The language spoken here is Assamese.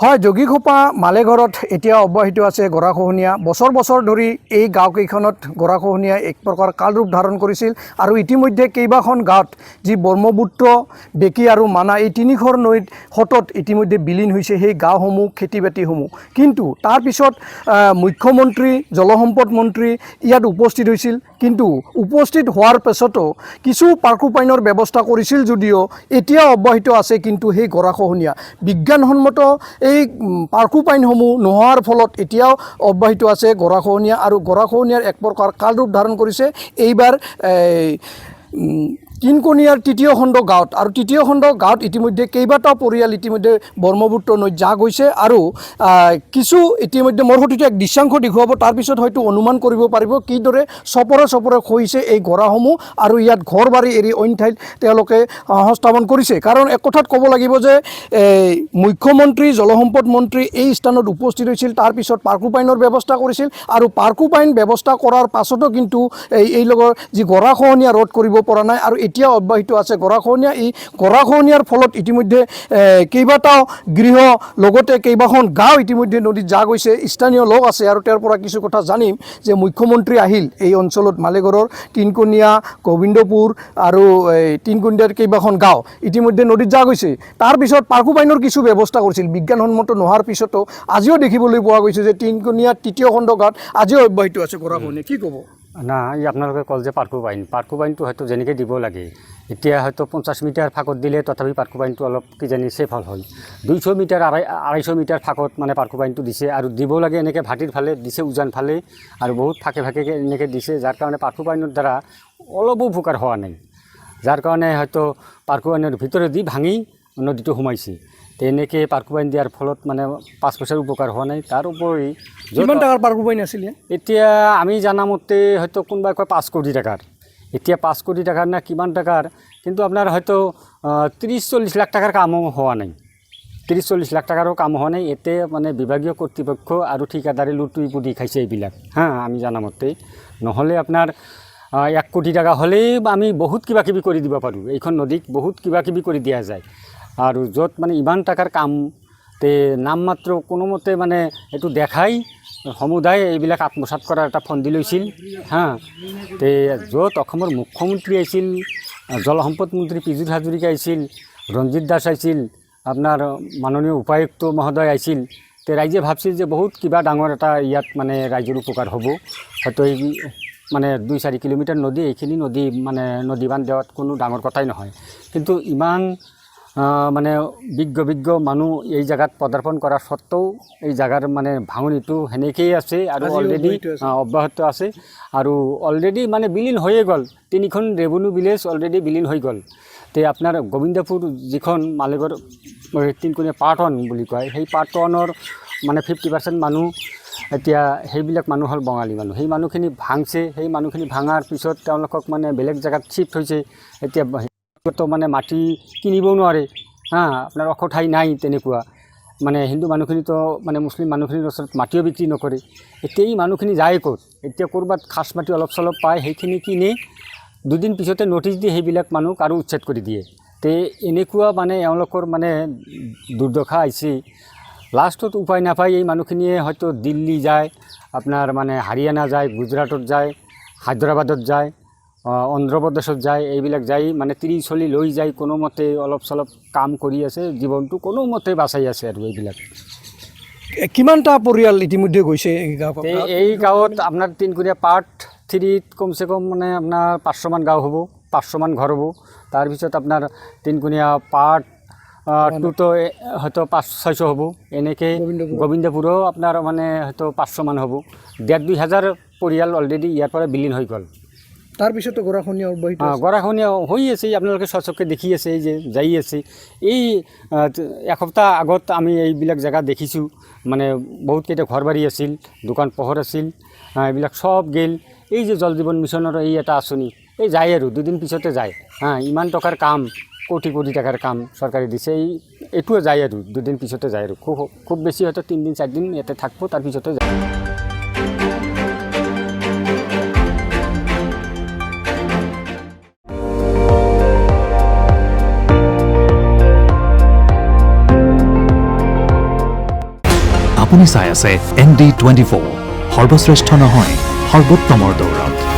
হয়, যোগীঘোপা মালেঘৰত এতিয়া অব্যাহত আছে গৰাখহনীয়া। বছৰ বছৰ ধৰি এই গাঁওকেইখনত গৰাখহনীয়া এক প্ৰকাৰ কালৰূপ ধাৰণ কৰিছিল আৰু ইতিমধ্যে কেইবাখন গাঁৱত যি ব্ৰহ্মপুত্ৰ, বেকী আৰু মানা এই তিনিখন নৈত সোঁতত ইতিমধ্যে বিলীন হৈছে সেই গাঁওসমূহ, খেতি বাতিসমূহ। কিন্তু তাৰপিছত মুখ্যমন্ত্ৰী, জলসম্পদ মন্ত্ৰী ইয়াত উপস্থিত হৈছিল। কিন্তু উপস্থিত হোৱাৰ পাছতো কিছু পাৰ্কোপাইনৰ ব্যৱস্থা কৰিছিল যদিও এতিয়াও অব্যাহত আছে কিন্তু সেই গৰাখহনীয়া। বিজ্ঞানসন্মত এই পাৰ্কোপাইনসমূহ নোহোৱাৰ ফলত এতিয়াও অব্যাহত আছে গৰাখহনীয়া আৰু গৰাখহনীয়াৰ এক প্ৰকাৰ কালৰূপ ধাৰণ কৰিছে এইবাৰ তিনকণীয়াৰ তৃতীয় খণ্ড গাঁৱত। আৰু তৃতীয় খণ্ড গাঁৱত ইতিমধ্যে কেইবাটাও পৰিয়াল ইতিমধ্যে ব্ৰহ্মপুত্ৰ নৈত জাহ গৈছে আৰু কিছু ইতিমধ্যে মোৰ সৈতে এক দৃশ্যাংশ দেখুৱাব, তাৰপিছত হয়তো অনুমান কৰিব পাৰিব কিদৰে চপৰে চপৰে খহিছে এই গৰাসমূহ আৰু ইয়াত ঘৰ বাৰী এৰি অইন ঠাইত তেওঁলোকে সংস্থাপন কৰিছে। কাৰণ এক কথাত ক'ব লাগিব যে মুখ্যমন্ত্ৰী, জলসম্পদ মন্ত্ৰী এই স্থানত উপস্থিত হৈছিল, তাৰপিছত পাৰ্কোপাইনৰ ব্যৱস্থা কৰিছিল আৰু পাৰ্কোপাইন ব্যৱস্থা কৰাৰ পাছতো কিন্তু এই লগৰ যি গৰাখহনীয়া ৰোধ কৰিব পৰা নাই আৰু এতিয়াও অব্যাহত আছে গৰাখহনীয়া। এই গৰাখহনীয়াৰ ফলত ইতিমধ্যে কেইবাটাও গৃহ লগতে কেইবাখন গাঁও ইতিমধ্যে নদীত জাহ গৈছে। স্থানীয় লোক আছে আৰু তেওঁৰ পৰা কিছু কথা জানিম যে মুখ্যমন্ত্ৰী আহিল এই অঞ্চলত, মালেঘৰৰ তিনকণীয়া, গোবিন্দপুৰ আৰু তিনকুণ্ডিয়াৰ কেইবাখন গাঁও ইতিমধ্যে নদীত জাহ গৈছে। তাৰপিছত পাৰ্কোপাইনৰ কিছু ব্যৱস্থা কৰিছিল। বিজ্ঞানসন্মত নোহোৱাৰ পিছতো আজিও দেখিবলৈ পোৱা গৈছে যে তিনকণীয়াৰ তৃতীয় খণ্ড গাঁৱত আজিও অব্যাহত আছে গৰাখহনীয়া। কি ক'ব? না, এই আপোনালোকে ক'ল যে পাৰ্কোপাইনটো হয়তো যেনেকৈ দিব লাগে, এতিয়া হয়তো 50 মিটাৰ ফাঁকত দিলে তথাপি পাৰ্কোপাইনটো অলপ কিজানি ছেফ হয়। 200 মিটাৰ, 250 মিটাৰ ফাঁকত মানে পাৰ্কোপাইনটো দিছে আৰু দিব লাগে এনেকৈ ভাটিৰ ফালে দিছে, উজান ফালে আৰু বহুত ফাঁকে ফাঁকে এনেকৈ দিছে, যাৰ কাৰণে পাৰ্কোপাইনৰ দ্বাৰা অলপো উপকাৰ হোৱা নাই। যাৰ কাৰণে হয়তো পাৰ্কোপাইনৰ ভিতৰেদি ভাঙি নদীটো সোমাইছে। তেনেকৈ পাৰ্কোপাইন দিয়াৰ ফলত মানে 5 পইচাৰ উপকাৰ হোৱা নাই। তাৰ উপৰি কিমান টকাৰ পাৰ্কোপাইন আছিলে? এতিয়া আমি জানামতে হয়তো কোনোবাই কয় 5 কোটি টাকাৰ। এতিয়া 5 কোটি টাকাৰ না কিমান টাকাৰ, কিন্তু আপোনাৰ হয়তো 30-40 লাখ টাকাৰ কামো হোৱা নাই। 30-40 লাখ টাকাৰো কাম হোৱা নাই। এতে মানে বিভাগীয় কৰ্তৃপক্ষ আৰু ঠিকাদাৰে লুটুৰি পুটি খাইছে এইবিলাক, আমি জানামতে। নহ'লে আপোনাৰ 1 কোটি টাকা হ'লেই আমি বহুত কিবা কিবি কৰি দিব পাৰোঁ। এইখন নদীক বহুত কিবা কিবি কৰি দিয়া যায় আৰু য'ত মানে ইমান টাকাৰ কাম তে নামমাত্ৰ কোনোমতে মানে এইটো দেখাই সমুদায় এইবিলাক আত্মসাৎ কৰাৰ এটা ফন্দি লৈছিল। তে য'ত অসমৰ মুখ্যমন্ত্ৰী আহিছিল, জলসম্পদ মন্ত্ৰী পীযুষ হাজৰিকা আহিছিল, ৰঞ্জিত দাস আহিছিল, আপোনাৰ মাননীয় উপায়ুক্ত মহোদয় আহিছিল। তে ৰাইজে ভাবছিল যে বহুত কিবা ডাঙৰ এটা ইয়াত মানে ৰাইজৰ উপকাৰ হ'ব। হয়তো এই মানে 2-4 কিলোমিটাৰ নদী, এইখিনি নদী মানে নদী বান্ধ দেৱাত কোনো ডাঙৰ কথাই নহয়। কিন্তু ইমান মানে বিজ্ঞ মানুহ এই জায়গাত পদাৰ্পণ কৰাৰ সত্ত্বেও এই জায়গাৰ মানে ভাঙনিটো সেনেকেই আছে আৰু অলৰেডি অব্যাহত আছে আৰু অলৰেডি মানে বিলীন হৈয়ে গ'ল। 3খন ৰেভিনিউ ভিলেজ অলৰেডি বিলীন হৈ গ'ল। তে আপোনাৰ গোবিন্দপুৰ যিখন মালেঘৰ তিনকণীয়া পাৰ্ট 1 বুলি কয়, সেই পাৰ্ট 1ৰ মানে 50% মানুহ এতিয়া সেইবিলাক মানুহ হ'ল বঙালী মানুহ। সেই মানুহখিনি ভাঙছে। সেই মানুহখিনি ভাঙাৰ পিছত তেওঁলোকক মানে বেলেগ জেগাত শ্বিফ্ট হৈছে। এতিয়া মানে মাটি কিনিবও নোৱাৰে, আপোনাৰ ওখ ঠাই নাই তেনেকুৱা। মানে হিন্দু মানুহখিনিতো মানে মুছলিম মানুহখিনিৰ ওচৰত মাটিও বিক্ৰী নকৰে। এতিয়া এই মানুহখিনি যায় ক'ত? এতিয়া ক'ৰবাত খাচ মাটি অলপ চলপ পায়, সেইখিনি কিনি 2 দিন পিছতে নটিচ দি সেইবিলাক মানুহক আৰু উচ্ছেদ কৰি দিয়ে। তে এনেকুৱা মানে এওঁলোকৰ মানে দুৰ্দশা আহিছে। লাষ্টত উপায় নাপায় এই মানুহখিনিয়ে হয়তো দিল্লী যায়, আপোনাৰ মানে হাৰিয়ানা যায়, গুজৰাটত যায়, হায়দৰাবাদত যায়, অন্ধ্ৰপ্ৰদেশত যায়। এইবিলাক যাই মানে 30-40 লৈ যায়, কোনোমতে অলপ চলপ কাম কৰি আছে, জীৱনটো কোনোমতে বাচাই আছে আৰু এইবিলাক। কিমানটা পৰিয়াল ইতিমধ্যে গৈছে এই গাঁৱত? আপোনাৰ তিনকুণীয়া পাৰ্ট 3ত কমচে কম মানে আপোনাৰ 500 মান গাঁও হ'ব, 500 মান ঘৰ হ'ব। তাৰপিছত আপোনাৰ তিনকুণীয়া পাৰ্ট 2তো হয়তো 500-600 হ'ব। এনেকৈ গোবিন্দপুৰো আপোনাৰ মানে হয়তো 500 মান হ'ব। 1,500-2 হাজাৰ পৰিয়াল অলৰেডি ইয়াৰ পৰা বিলীন হৈ গ'ল। তাৰপিছতো গৰাখহনীয়া অব্যাহত আছে। গৰাখহনীয়া হৈ আছে, আপোনালোকে স্বচক্ষে দেখি আছে, এই যে যাই আছে। এই এসপ্তাহ আগত আমি এইবিলাক জেগা দেখিছোঁ। মানে বহুতকেইটা ঘৰ বাৰী আছিল, দোকান পোহৰ আছিল, এইবিলাক চব গেল। এই যে জল জীৱন মিছনৰ এই এটা আঁচনি, এই যায় আৰু 2 দিন পিছতে যায়। ইমান টকাৰ কাম, কোটি কোটি টাকাৰ কাম চৰকাৰে দিছে, এইটোও যায় আৰু 2 দিন পিছতে যায় আৰু খুব বেছি হয়তো 3 দিন 4 দিন ইয়াতে থাকিব, তাৰ পিছতে যায়। আপুনি চাই আছে ND24 সৰ্বশ্ৰেষ্ঠ নহয় সৰ্বোত্তমৰ দৌৰত।